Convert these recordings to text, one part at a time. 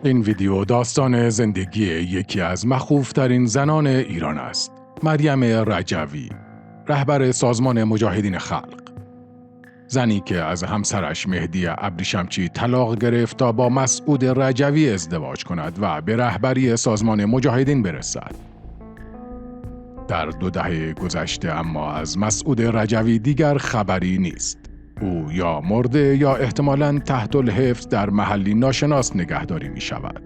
این ویدیو داستان زندگی یکی از مخوف‌ترین زنان ایران است. مریم رجوی، رهبر سازمان مجاهدین خلق. زنی که از همسرش مهدی ابریشمچی طلاق گرفت تا با مسعود رجوی ازدواج کند و به رهبری سازمان مجاهدین برسد. در 2 دهه گذشته اما از مسعود رجوی دیگر خبری نیست. او یا مرده یا احتمالاً تحت الحفظ در محلی ناشناس نگهداری می شود.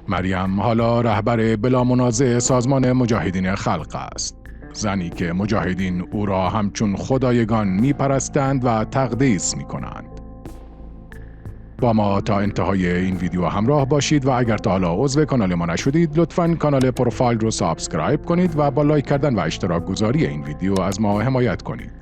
مریم حالا رهبر بلا منازع سازمان مجاهدین خلق است. زنی که مجاهدین او را همچون خدایگان می پرستند و تقدیس می کنند. با ما تا انتهای این ویدیو همراه باشید و اگر تا حالا عضو کانال ما نشدید لطفاً کانال پروفایل رو سابسکرایب کنید و با لایک کردن و اشتراک گذاری این ویدیو از ما حمایت کنید.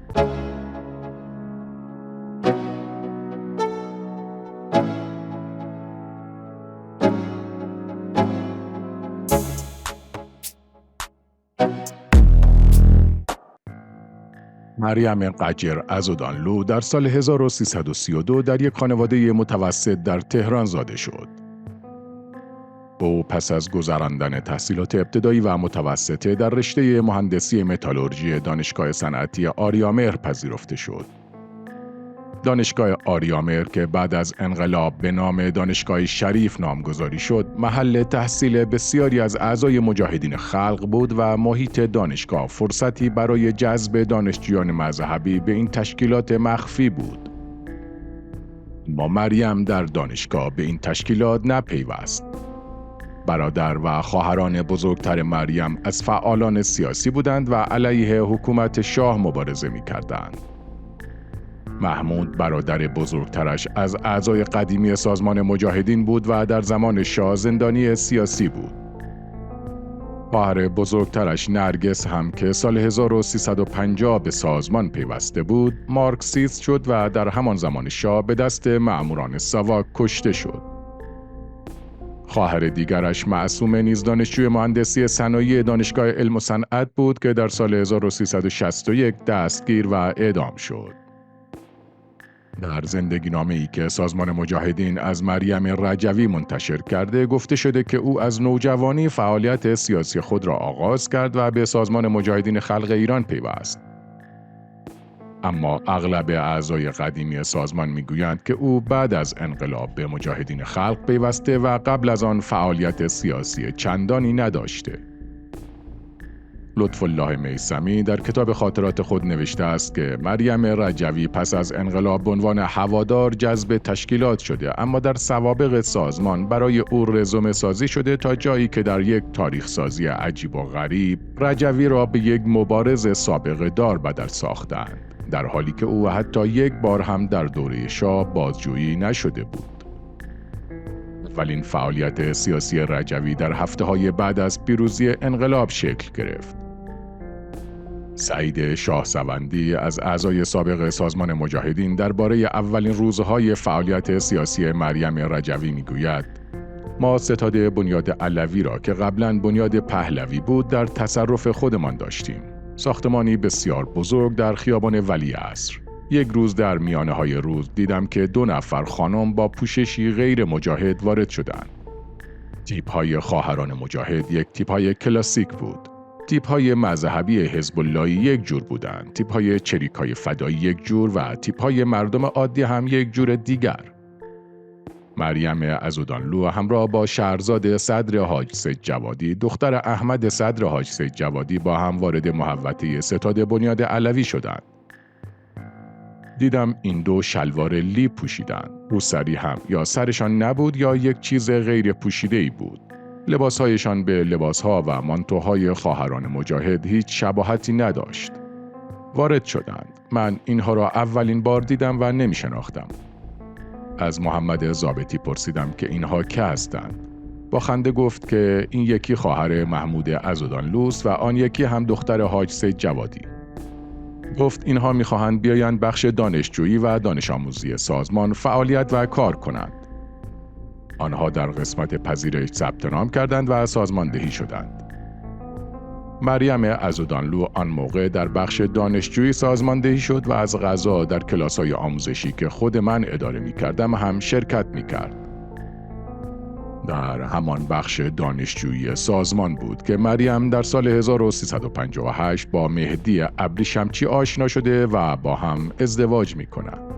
مریم قجر عضدانلو در سال 1332 در یک خانواده متوسط در تهران زاده شد. او پس از گذراندن تحصیلات ابتدایی و متوسطه در رشته مهندسی متالورژی دانشگاه صنعتی آریامهر پذیرفته شد. دانشگاه آریامهر که بعد از انقلاب به نام دانشگاه شریف نامگذاری شد، محل تحصیل بسیاری از اعضای مجاهدین خلق بود و محیط دانشگاه فرصتی برای جذب دانشجویان مذهبی به این تشکیلات مخفی بود. اما مریم در دانشگاه به این تشکیلات نپیوست. برادر و خواهران بزرگتر مریم از فعالان سیاسی بودند و علیه حکومت شاه مبارزه می‌کردند. محمود برادر بزرگترش از اعضای قدیمی سازمان مجاهدین بود و در زمان شاه زندانی سیاسی بود. خواهر بزرگترش نرگس هم که سال 1350 به سازمان پیوسته بود، مارکسیست شد و در همان زمان شاه به دست مأموران ساواک کشته شد. خواهر دیگرش معصومه نیز دانشجوی مهندسی صنایع دانشگاه علم و صنعت بود که در سال 1361 دستگیر و اعدام شد. در زندگی نامه‌ای که سازمان مجاهدین از مریم رجوی منتشر کرده گفته شده که او از نوجوانی فعالیت سیاسی خود را آغاز کرد و به سازمان مجاهدین خلق ایران پیوست. اما اغلب اعضای قدیمی سازمان میگویند که او بعد از انقلاب به مجاهدین خلق پیوسته و قبل از آن فعالیت سیاسی چندانی نداشته. لطفالله میثمی در کتاب خاطرات خود نوشته است که مریم رجوی پس از انقلاب به عنوان هوادار جذب تشکیلات شده، اما در سوابق سازمان برای او رزومه سازی شده تا جایی که در یک تاریخ سازی عجیب و غریب رجوی را به یک مبارز سابقه دار بدل ساختند، در حالی که او حتی یک بار هم در دوره شاه بازجویی نشده بود. اولین فعالیت سیاسی رجوی در هفته‌های بعد از پیروزی انقلاب شکل گرفت. سعید شاهسوندی از اعضای سابق سازمان مجاهدین درباره اولین روزهای فعالیت سیاسی مریم رجوی میگوید: ما ستاد بنیاد علوی را که قبلاً بنیاد پهلوی بود در تصرف خودمان داشتیم. ساختمانی بسیار بزرگ در خیابان ولیعصر. یک روز در میانه‌های روز دیدم که 2 نفر خانم با پوششی غیر مجاهد وارد شدند. تیپ‌های خواهران مجاهد یک تیپ‌های کلاسیک بود. تیپ‌های مذهبی حزب اللهی یک جور بودند، تیپ‌های چریک‌های فدایی یک جور و تیپ‌های مردم عادی هم یک جور دیگر. مریم عضدانلو همراه با شهرزاد صدر حاج سید جوادی، دختر احمد صدر حاج سید جوادی، با هم وارد محوطه ستاد بنیاد علوی شدند. دیدم این 2 شلوار لی پوشیدند. روسری هم یا سرشان نبود یا یک چیز غیر پوشیده‌ای بود. لباسهایشان به لباسها و مانتوهای خواهران مجاهد هیچ شباهتی نداشت. وارد شدند. من اینها را اولین بار دیدم و نمی شناختم. از محمد ضابطی پرسیدم که اینها که هستند. با خنده گفت که این یکی خواهر محمود عضدانلوست و آن یکی هم دختر حاج سید جوادی. گفت اینها می‌خواهند بیایند بخش دانشجویی و دانش آموزی سازمان فعالیت و کار کنند. آنها در قسمت پذیرش ثبت نام کردند و سازماندهی شدند. مریم عضدانلو آن موقع در بخش دانشجویی سازماندهی شد و از قضا در کلاس‌های آموزشی که خود من اداره می‌کردم هم شرکت می‌کرد. در همان بخش دانشجویی سازمان بود که مریم در سال 1358 با مهدی ابریشمچی آشنا شده و با هم ازدواج می‌کنند.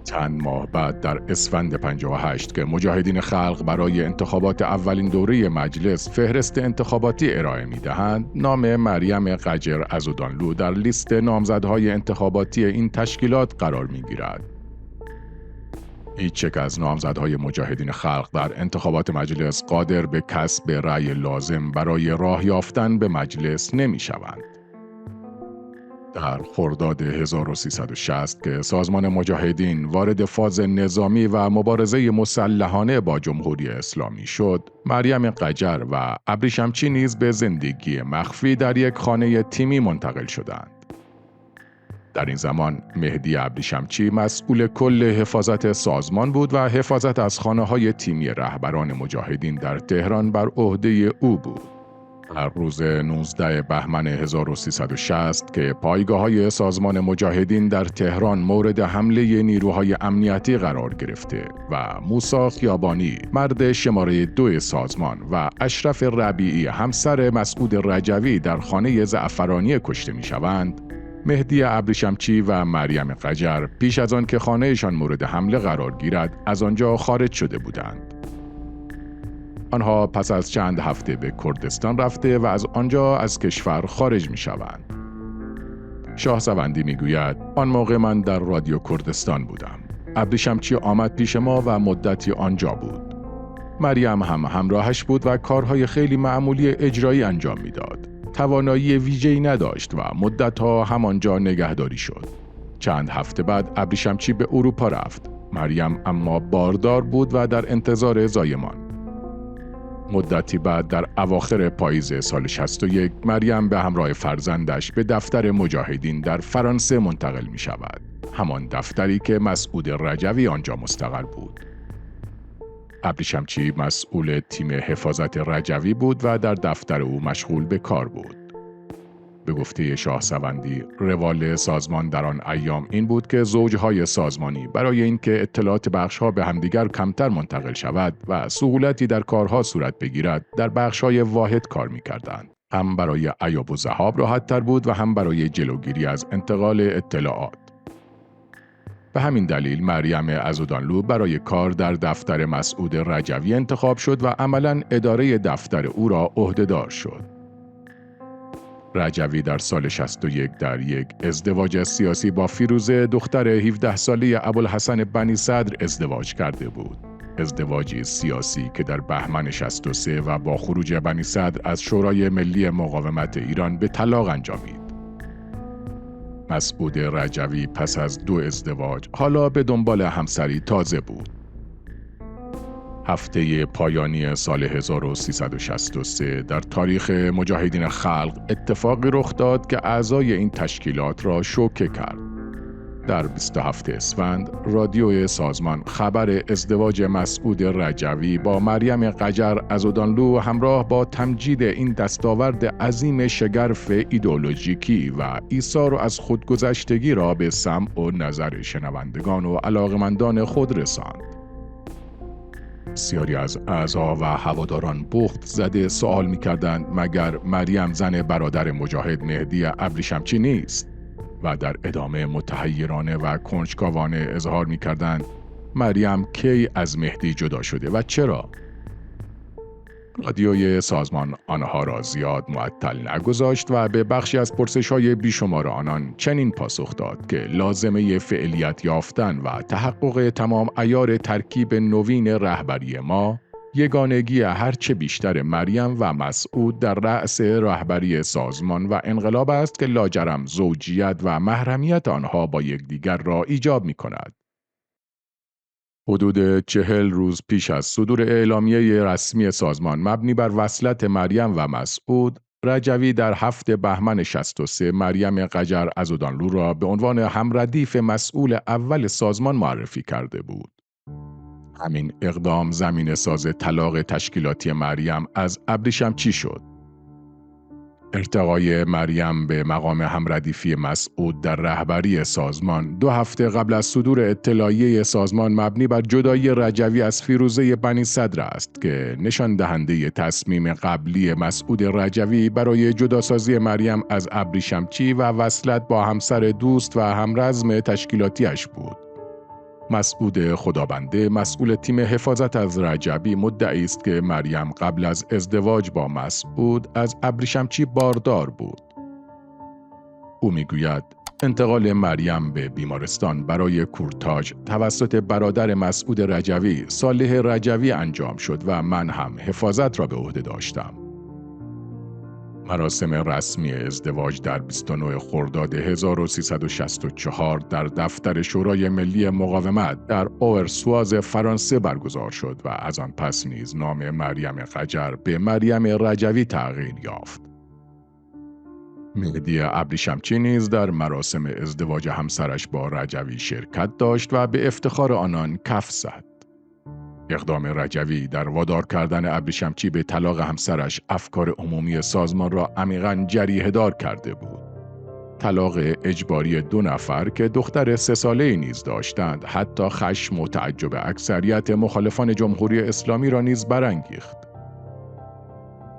چند ماه بعد در اسفند 58 که مجاهدین خلق برای انتخابات اولین دوره مجلس فهرست انتخاباتی ارائه می‌دهند، نام مریم قجر عزودانلو در لیست نامزدهای انتخاباتی این تشکیلات قرار می‌گیرد. هیچ یک از نامزدهای مجاهدین خلق در انتخابات مجلس قادر به کسب رأی لازم برای راه یافتن به مجلس نمی‌شوند. در خرداد 1360 که سازمان مجاهدین وارد فاز نظامی و مبارزه مسلحانه با جمهوری اسلامی شد، مریم قجر و ابریشمچی نیز به زندگی مخفی در یک خانه تیمی منتقل شدند. در این زمان مهدی ابریشمچی مسئول کل حفاظت سازمان بود و حفاظت از خانه‌های تیمی رهبران مجاهدین در تهران بر عهده او بود. در روز 19 بهمن 1360 که پایگاه‌های سازمان مجاهدین در تهران مورد حمله نیروهای امنیتی قرار گرفته و موسی خیابانی مرد شماره 2 سازمان و اشرف ربیعی همسر مسعود رجوی در خانه زعفرانی کشته می‌شوند، مهدی ابریشمچی و مریم قجر پیش از آن که خانه‌شان مورد حمله قرار گیرد از آنجا خارج شده بودند. آنها پس از چند هفته به کردستان رفته و از آنجا از کشور خارج می شوند. شاهصوندی می گوید آن موقع من در رادیو کردستان بودم. ابریشمچی آمد پیش ما و مدتی آنجا بود. مریم هم همراهش بود و کارهای خیلی معمولی اجرایی انجام می داد. توانایی ویژه‌ای نداشت و مدتها همانجا نگهداری شد. چند هفته بعد ابریشمچی به اروپا رفت. مریم اما باردار بود و در انتظار زایمان. مدتی بعد در اواخر پاییز سال 61 مریم به همراه فرزندش به دفتر مجاهدین در فرانسه منتقل می شود. همان دفتری که مسعود رجوی آنجا مستقر بود. ابریشمچی مسئول تیم حفاظت رجوی بود و در دفتر او مشغول به کار بود. به گفته شاهصوندی، روال سازمان در آن ایام این بود که زوجهای سازمانی برای اینکه اطلاعات بخش‌ها به همدیگر کمتر منتقل شود و سهولتی در کارها صورت بگیرد، در بخش‌های واحد کار می‌کردند. هم برای عیاب و ذهاب راحت‌تر بود و هم برای جلوگیری از انتقال اطلاعات. به همین دلیل مریم عزودانلو برای کار در دفتر مسعود رجوی انتخاب شد و عملاً اداره دفتر او را عهده‌دار شد. رجوی در سال 61 در یک ازدواج سیاسی با فیروزه دختر 17 ساله ابوالحسن بنی صدر ازدواج کرده بود. ازدواجی سیاسی که در بهمن 63 و با خروج بنی صدر از شورای ملی مقاومت ایران به طلاق انجامید. مسعود رجوی پس از 2 ازدواج حالا به دنبال همسری تازه بود. هفته پایانی سال 1363 در تاریخ مجاهدین خلق اتفاقی رخ داد که اعضای این تشکیلات را شوکه کرد. در 27 اسفند رادیو سازمان خبر ازدواج مسعود رجوی با مریم قجر عزودانلو همراه با تمجید این دستاورد عظیم شگرف ایدئولوژیکی و ایثار از خودگذشتگی را به سمع و نظر شنوندگان و علاقمندان خود رساند. بسیاری از اعضا و هواداران بخت زده سوال می‌کردند مگر مریم زن برادر مجاهد مهدی ابریشمچی نیست؟ و در ادامه متحیرانه و کنجکاوانه اظهار می‌کردند مریم کی از مهدی جدا شده و چرا؟ رادیوی سازمان آنها را زیاد معطل نگذاشت و به بخشی از پرسش‌های بیشمار آنان چنین پاسخ داد که لازمه فعلیت یافتن و تحقق تمام عیار ترکیب نوین رهبری ما، یگانگی هرچه بیشتر مریم و مسعود در رأس رهبری سازمان و انقلاب است که لاجرم زوجیت و محرمیت آنها با یکدیگر را ایجاب می‌کند. حدود 40 روز پیش از صدور اعلامیه رسمی سازمان مبنی بر وصلت مریم و مسعود، رجوی در 7 بهمن 63 مریم قجر عزودانلو را به عنوان همردیف مسئول اول سازمان معرفی کرده بود. همین اقدام زمینه ساز طلاق تشکیلاتی مریم از ابریشمچی شد. ارتقای مریم به مقام همردیفی مسعود در رهبری سازمان 2 هفته قبل از صدور اطلاعیه سازمان مبنی بر جدایی رجوی از فیروزه بنی صدر است که نشان دهنده تصمیم قبلی مسعود رجوی برای جداسازی مریم از ابریشمچی و وصلت با همسر دوست و همرزم تشکیلاتیش بود. مسعود خدابنده مسئول تیم حفاظت از رجوی مدعی است که مریم قبل از ازدواج با مسعود از ابریشمچی باردار بود. او میگوید انتقال مریم به بیمارستان برای کورتاژ توسط برادر مسعود رجوی صالح رجوی انجام شد و من هم حفاظت را به عهده داشتم. مراسم رسمی ازدواج در 29 خرداد 1364 در دفتر شورای ملی مقاومت در اوورسواز فرانسه برگزار شد و از آن پس نیز نام مریم قجر به مریم رجوی تغییر یافت. مهدی ابریشمچی نیز در مراسم ازدواج همسرش با رجوی شرکت داشت و به افتخار آنان کف زد. اقدام رجوی در وادار کردن ابریشمچی به طلاق همسرش افکار عمومی سازمان را عمیقاً جریحه‌دار کرده بود. طلاق اجباری 2 نفر که دختر 3 ساله‌ای نیز داشتند، حتی خشم و تعجب اکثریت مخالفان جمهوری اسلامی را نیز برانگیخت.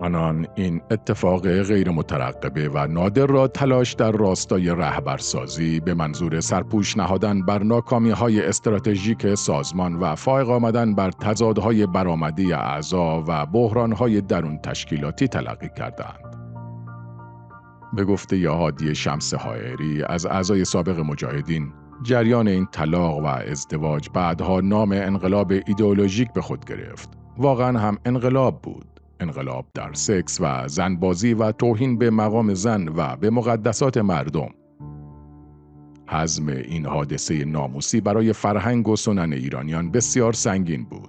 آنان این اتفاق غیر مترقبه و نادر را تلاش در راستای رهبرسازی به منظور سرپوش نهادن بر ناکامی‌های استراتژیک سازمان و فائق آمدن بر تضادهای برآمده اعضا و بحران‌های درون تشکیلاتی تلقی کردند. به گفته هادی شمس حائری از اعضای سابق مجاهدین، جریان این طلاق و ازدواج بعدها نام انقلاب ایدئولوژیک به خود گرفت. واقعاً هم انقلاب بود. انقلاب در سکس و زنبازی و توهین به مقام زن و به مقدسات مردم. حزم این حادثه ناموسی برای فرهنگ و سنن ایرانیان بسیار سنگین بود.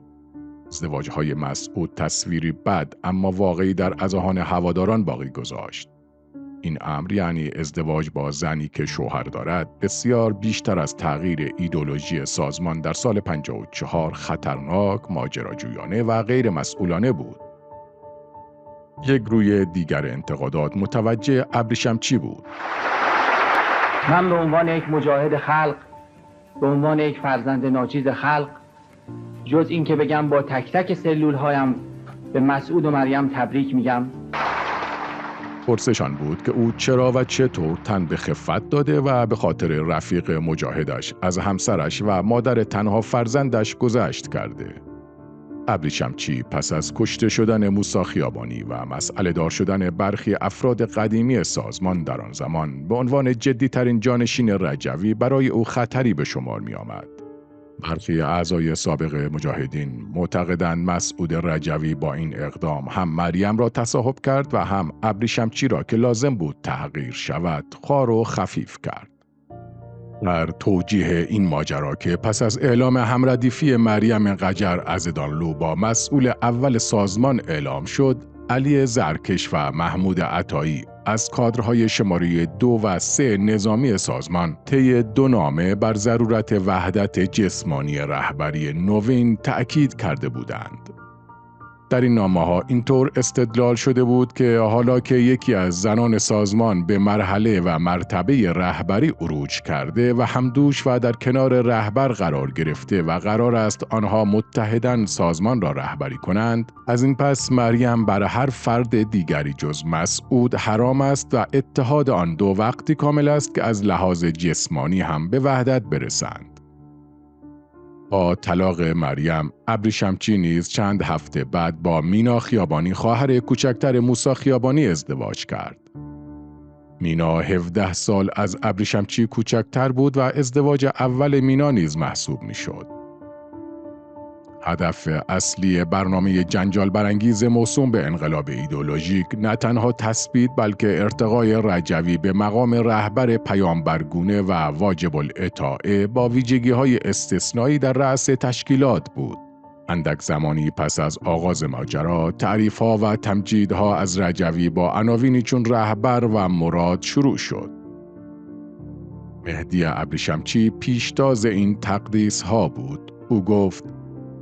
ازدواج‌های مسعود تصویری بد اما واقعی در اذهان هواداران باقی گذاشت. این امر یعنی ازدواج با زنی که شوهر دارد بسیار بیشتر از تغییر ایدئولوژی سازمان در سال 54 خطرناک، ماجراجویانه و غیر مسئولانه بود. یک روی دیگر انتقادات متوجه ابریشمچی بود. من به عنوان یک مجاهد خلق، به عنوان یک فرزند ناچیز خلق، جز این که بگم با تک تک سلول هایم به مسعود و مریم تبریک میگم. پرسشان بود که او چرا و چطور تن به خفت داده و به خاطر رفیق مجاهدش از همسرش و مادر تنها فرزندش گذشت کرده. ابریشمچی پس از کشته شدن موسی خیابانی و مسئله دار شدن برخی افراد قدیمی سازمان در آن زمان به عنوان جدی‌ترین جانشین رجوی برای او خطری به شمار می آمد. برخی اعضای سابق مجاهدین معتقدند مسعود رجوی با این اقدام هم مریم را تصاحب کرد و هم ابریشمچی را که لازم بود تحقیر شود خوار و خفیف کرد. در توجیه این ماجرا که پس از اعلام همردیفی مریم قجر عزدانلو با مسئول اول سازمان اعلام شد، علی زرکش و محمود عطایی از کادرهای شماره 2 و 3 نظامی سازمان طی 2 نامه بر ضرورت وحدت جسمانی رهبری نوین تأکید کرده بودند. در این نامه‌ها اینطور استدلال شده بود که حالا که یکی از زنان سازمان به مرحله و مرتبه رهبری عروج کرده و همدوش و در کنار رهبر قرار گرفته و قرار است آنها متحداً سازمان را رهبری کنند، از این پس مریم بر هر فرد دیگری جز مسعود حرام است و اتحاد آن دو وقتی کامل است که از لحاظ جسمانی هم به وحدت برسند. با طلاق مریم، ابریشمچی نیز چند هفته بعد با مینا خیابانی خواهر کوچکتر موسی خیابانی ازدواج کرد. مینا 17 سال از ابریشمچی کوچکتر بود و ازدواج اول مینا نیز محسوب میشد. هدف اصلی برنامه جنجال برانگیز موسوم به انقلاب ایدئولوژیک نه تنها تثبیت بلکه ارتقای رجوی به مقام رهبر پیامبرگونه و واجب الاطاعه با ویژگی‌های استثنایی در رأس تشکیلات بود. اندک زمانی پس از آغاز ماجرا، تعریف‌ها و تمجیدها از رجوی با عناوینی چون رهبر و مراد شروع شد. مهدی ابریشمچی پیشتاز این تقدیس‌ها بود. او گفت: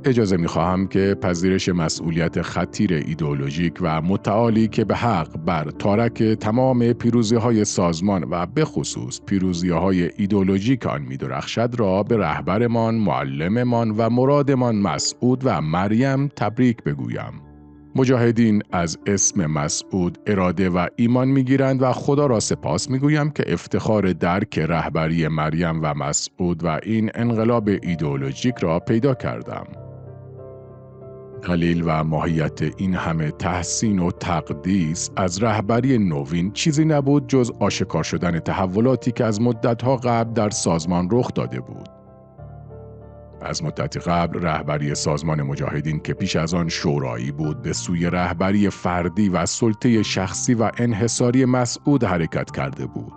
اجازه می‌خواهم که پذیرش مسئولیت خطیر ایدئولوژیک و متعالی که به حق بر تارک تمام پیروزی‌های سازمان و به خصوص پیروزی‌های ایدئولوژیک آن می‌درخشد را به رهبرمان، معلممان و مرادمان مسعود و مریم تبریک بگویم. مجاهدین از اسم مسعود اراده و ایمان می‌گیرند و خدا را سپاس می‌گویم که افتخار درک رهبری مریم و مسعود و این انقلاب ایدئولوژیک را پیدا کردم. دلیل و ماهیت این همه تحسین و تقدیس از رهبری نوین چیزی نبود جز آشکار شدن تحولاتی که از مدت‌ها قبل در سازمان رخ داده بود. از مدتی قبل رهبری سازمان مجاهدین که پیش از آن شورایی بود به سوی رهبری فردی و سلطه شخصی و انحصاری مسعود حرکت کرده بود.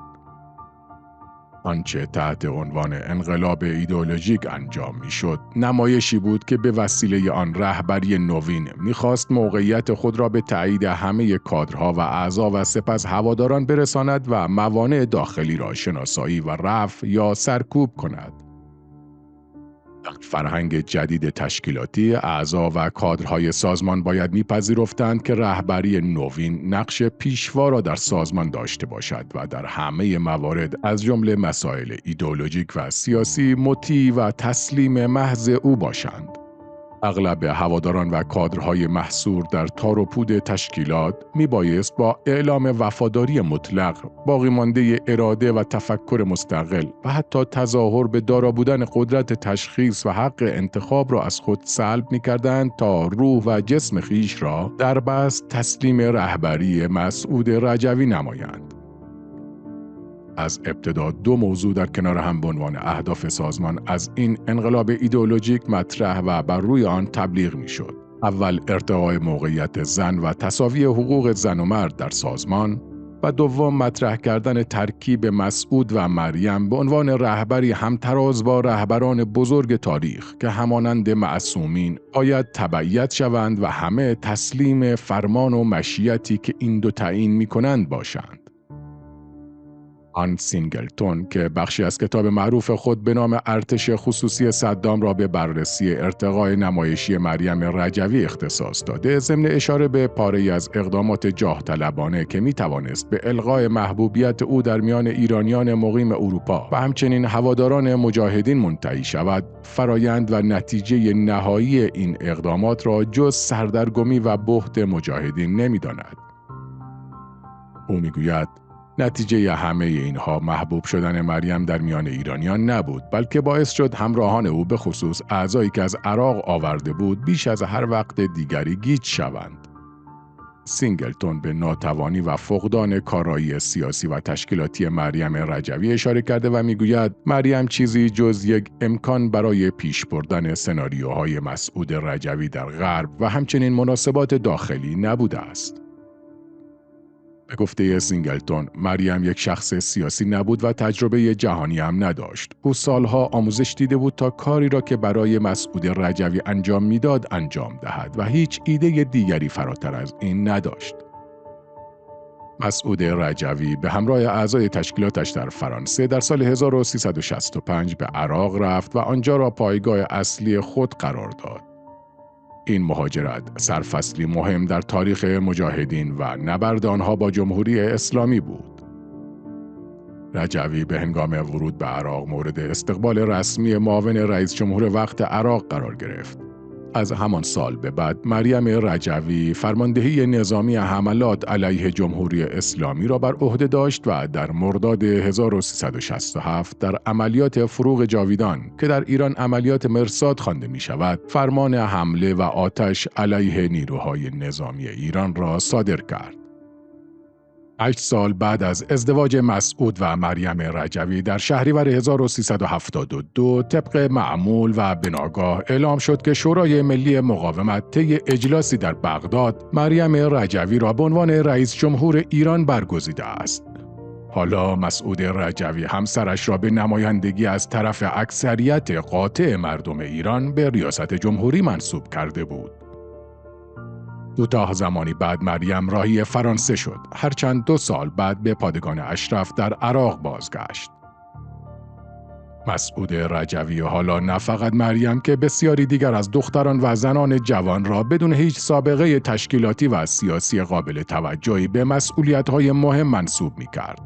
آنچه تحت عنوان انقلاب ایدئولوژیک انجام میشد، نمایشی بود که به وسیله آن رهبری نوین میخواست موقعیت خود را به تایید همه کادرها و اعضا و سپس هواداران برساند و موانع داخلی را شناسایی و رفع یا سرکوب کند. در فرهنگ جدید تشکیلاتی، اعضا و کادرهای سازمان باید میپذیرفتند که رهبری نوین نقش پیشوا را در سازمان داشته باشد و در همه موارد از جمله مسائل ایدئولوژیک و سیاسی مطیع و تسلیم محض او باشند. اغلب هواداران و کادرهای محصور در تار و پود تشکیلات میبایست با اعلام وفاداری مطلق، باقی مانده اراده و تفکر مستقل و حتی تظاهر به دارا بودن قدرت تشخیص و حق انتخاب را از خود سلب میکردند تا روح و جسم خیش را در بست تسلیم رهبری مسعود رجوی نمایند. از ابتدا دو موضوع در کنار هم به عنوان اهداف سازمان از این انقلاب ایدئولوژیک مطرح و بر روی آن تبلیغ میشد. اول ارتقای موقعیت زن و تساوی حقوق زن و مرد در سازمان و دوم مطرح کردن ترکیب مسعود و مریم به عنوان رهبری همتراز با رهبران بزرگ تاریخ که همانند معصومین باید تبعیت شوند و همه تسلیم فرمان و مشیتی که این دو تعیین می‌کنند باشند. آن سینگلتون که بخشی از کتاب معروف خود به نام ارتش خصوصی صدام را به بررسی ارتقای نمایشی مریم رجوی اختصاص داده، ضمن اشاره به پاره‌ای از اقدامات جاه طلبانه که می توانست به الغای محبوبیت او در میان ایرانیان مقیم اروپا و همچنین هواداران مجاهدین منتهی شود، فرایند و نتیجه نهایی این اقدامات را جز سردرگمی و بهت مجاهدین نمی‌داند. او می‌گوید نتیجه همه اینها محبوب شدن مریم در میان ایرانیان نبود، بلکه باعث شد همراهان او به خصوص اعضایی که از عراق آورده بود بیش از هر وقت دیگری گیج شوند. سینگلتون به ناتوانی و فقدان کارایی سیاسی و تشکیلاتی مریم رجوی اشاره کرده و میگوید مریم چیزی جز یک امکان برای پیش بردن سناریوهای مسعود رجوی در غرب و همچنین مناسبات داخلی نبوده است. به گفته سینگلتون، مریم یک شخص سیاسی نبود و تجربه جهانی هم نداشت. او سالها آموزش دیده بود تا کاری را که برای مسعود رجوی انجام میداد انجام دهد و هیچ ایده دیگری فراتر از این نداشت. مسعود رجوی به همراه اعضای تشکیلاتش در فرانسه در سال 1365 به عراق رفت و آنجا را پایگاه اصلی خود قرار داد. این مهاجرت سرفصلی مهم در تاریخ مجاهدین و نبرد آنها با جمهوری اسلامی بود. رجوی به هنگام ورود به عراق مورد استقبال رسمی معاون رئیس جمهور وقت عراق قرار گرفت. از همان سال به بعد مریم رجوی فرماندهی نظامی حملات علیه جمهوری اسلامی را بر عهده داشت و در مرداد 1367 در عملیات فروغ جاویدان که در ایران عملیات مرصاد خوانده می شود، فرمان حمله و آتش علیه نیروهای نظامی ایران را صادر کرد. 8 سال بعد از ازدواج مسعود و مریم رجوی در شهریور 1372 طبق معمول و به ناگاه اعلام شد که شورای ملی مقاومت طی اجلاسی در بغداد مریم رجوی را به عنوان رئیس جمهور ایران برگزیده است. حالا مسعود رجوی همسرش را به نمایندگی از طرف اکثریت قاطع مردم ایران به ریاست جمهوری منصوب کرده بود. کوتاه زمانی بعد مریم راهی فرانسه شد، هرچند 2 سال بعد به پادگان اشرف در عراق بازگشت. مسعود رجوی حالا نه فقط مریم که بسیاری دیگر از دختران و زنان جوان را بدون هیچ سابقه تشکیلاتی و سیاسی قابل توجهی به مسئولیت‌های مهم منصوب می‌کرد.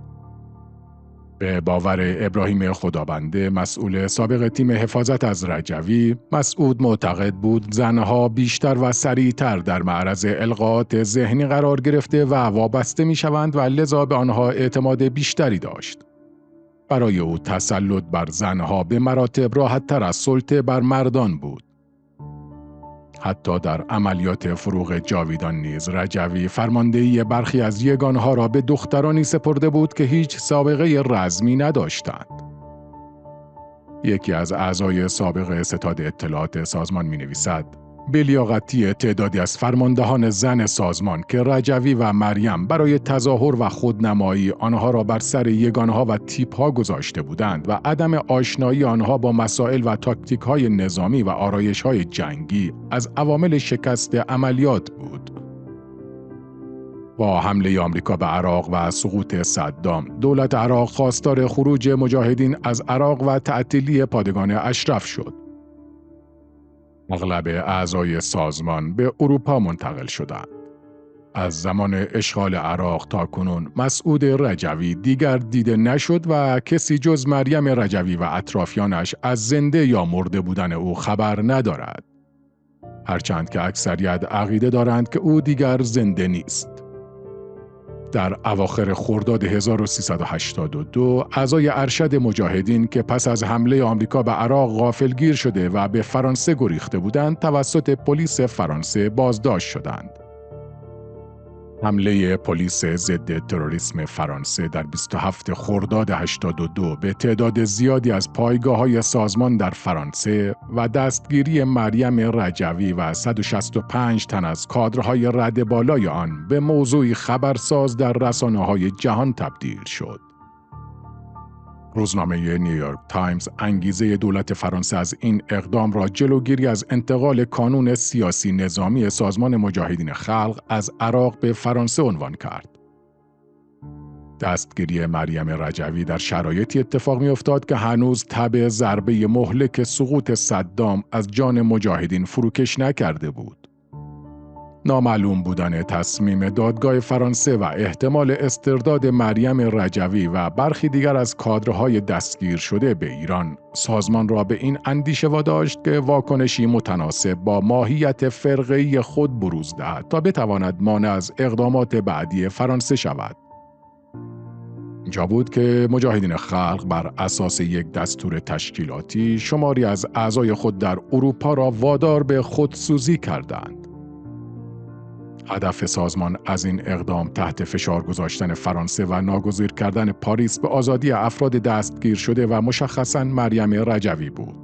به باور ابراهیم خدابنده، مسئول سابق تیم حفاظت از رجوی، مسعود معتقد بود زنها بیشتر و سریعتر در معرض القاءات ذهنی قرار گرفته و وابسته می‌شوند و لذا به آنها اعتماد بیشتری داشت. برای او تسلط بر زنها به مراتب راحت‌تر از سلطه بر مردان بود. حتی در عملیات فروغ جاویدان نیز رجوی فرماندهی برخی از یگانها را به دخترانی سپرده بود که هیچ سابقه رزمی نداشتند. یکی از اعضای سابق ستاد اطلاعات سازمان می‌نویسد: بی‌لیاقتی تعدادی از فرماندهان زن سازمان که رجوی و مریم برای تظاهر و خودنمایی آنها را بر سر یگانها و تیپ‌ها گذاشته بودند و عدم آشنایی آنها با مسائل و تاکتیک‌های نظامی و آرایش‌های جنگی از عوامل شکست عملیات بود. با حمله آمریکا به عراق و سقوط صدام، دولت عراق خواستار خروج مجاهدین از عراق و تعطیلی پادگان اشرف شد. اغلب اعضای سازمان به اروپا منتقل شدند. از زمان اشغال عراق تا کنون مسعود رجوی دیگر دیده نشد و کسی جز مریم رجوی و اطرافیانش از زنده یا مرده بودن او خبر ندارد. هرچند که اکثریت عقیده دارند که او دیگر زنده نیست. در اواخر خرداد 1382 اعضای ارشد مجاهدین که پس از حمله آمریکا به عراق غافلگیر شده و به فرانسه گریخته بودند توسط پلیس فرانسه بازداشت شدند. حمله پلیس ضد تروریسم فرانسه در 27 خرداد 82 به تعداد زیادی از پایگاه‌های سازمان در فرانسه و دستگیری مریم رجوی و 165 تن از کادرهای رد بالای آن به موضوعی خبرساز در رسانه‌های جهان تبدیل شد. روزنامه نیویورک تایمز انگیزه دولت فرانسه از این اقدام را جلوگیری از انتقال کانون سیاسی نظامی سازمان مجاهدین خلق از عراق به فرانسه عنوان کرد. دستگیری مریم رجوی در شرایطی اتفاق می‌افتاد که هنوز تب ضربه مهلک سقوط صدام از جان مجاهدین فروکش نکرده بود. نامعلوم بودن تصمیم دادگاه فرانسه و احتمال استرداد مریم رجوی و برخی دیگر از کادرهای دستگیر شده به ایران، سازمان را به این اندیشه واداشت که واکنشی متناسب با ماهیت فرقه‌ای خود بروز دهد تا بتواند مانع از اقدامات بعدی فرانسه شود. اینجا بود که مجاهدین خلق بر اساس یک دستور تشکیلاتی شماری از اعضای خود در اروپا را وادار به خودسوزی کردند. هدف سازمان از این اقدام تحت فشار گذاشتن فرانسه و ناگزیر کردن پاریس به آزادی افراد دستگیر شده و مشخصاً مریم رجوی بود.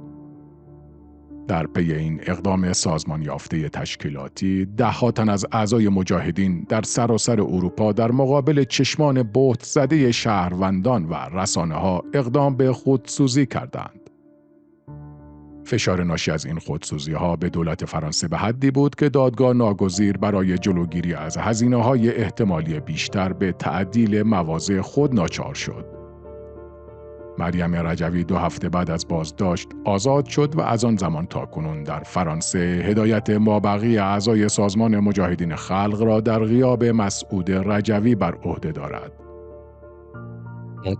در پی این اقدام سازمان یافته تشکیلاتی، ده‌ها تن از اعضای مجاهدین در سراسر اروپا در مقابل چشمان بهت زده شهروندان و رسانه‌ها اقدام به خودسوزی کردند. فشار ناشی از این خودسوزی‌ها به دولت فرانسه به حدی بود که دادگاه ناگزیر برای جلوگیری از هزینه‌های احتمالی بیشتر به تعدیل مواضع خود ناچار شد. مریم رجوی 2 هفته بعد از بازداشت آزاد شد و از آن زمان تا کنون در فرانسه هدایت مابقی اعضای سازمان مجاهدین خلق را در غیاب مسعود رجوی بر عهده دارد.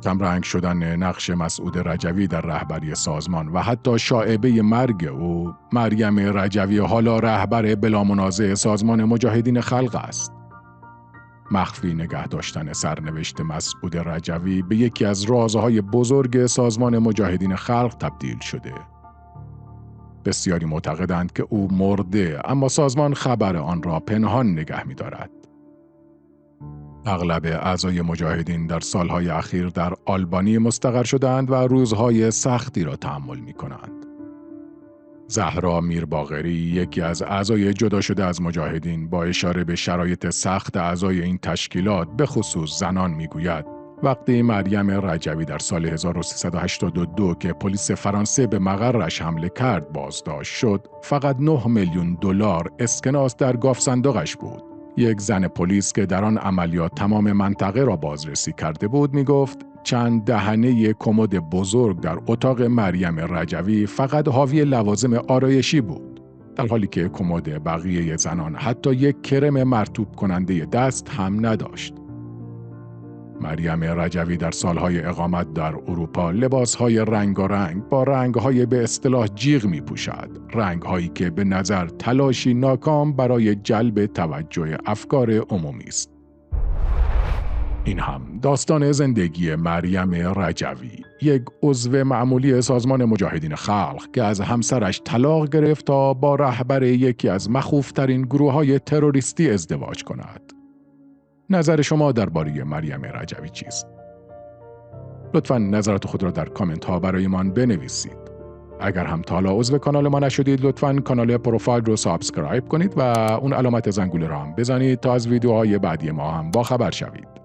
کمرنگ شدن نقش مسعود رجوی در رهبری سازمان و حتی شایعه مرگ او، مریم رجوی حالا رهبر بلامنازع سازمان مجاهدین خلق است. مخفی نگه داشتن سرنوشت مسعود رجوی به یکی از رازهای بزرگ سازمان مجاهدین خلق تبدیل شده. بسیاری معتقدند که او مرده، اما سازمان خبر آن را پنهان نگه می‌دارد. اغلب اعضای مجاهدین در سالهای اخیر در آلبانی مستقر شدند و روزهای سختی را تحمل می‌کنند. زهرا میرباقری، یکی از اعضای جدا شده از مجاهدین، با اشاره به شرایط سخت اعضای این تشکیلات به خصوص زنان میگوید: وقتی مریم رجوی در سال 1382 که پلیس فرانسه به مقرش حمله کرد بازداشت شد، فقط 9 میلیون دلار اسکناس در گاف صندوقش بود. یک زن پلیس که در آن عملیات تمام منطقه را بازرسی کرده بود میگفت چند دهنه کمد بزرگ در اتاق مریم رجوی فقط حاوی لوازم آرایشی بود، در حالی که کمد بقیه زنان حتی یک کرم مرطوب کننده دست هم نداشت. مریم رجوی در سالهای اقامت در اروپا لباسهای رنگارنگ با رنگهای به اصطلاح جیغ می پوشد، رنگهایی که به نظر تلاشی ناکام برای جلب توجه افکار عمومی است. این هم داستان زندگی مریم رجوی، یک عضو معمولی سازمان مجاهدین خلق که از همسرش طلاق گرفت تا با رهبر یکی از مخوفترین گروه‌های تروریستی ازدواج کند. نظر شما درباره مریم رجوی چیست؟ لطفاً نظرات خود را در کامنت ها برای من بنویسید. اگر هم تا حالا عضو کانال ما نشدید لطفاً کانال پروفایل رو سابسکرایب کنید و اون علامت زنگوله را هم بزنید تا از ویدیوهای بعدی ما هم با خبر شوید.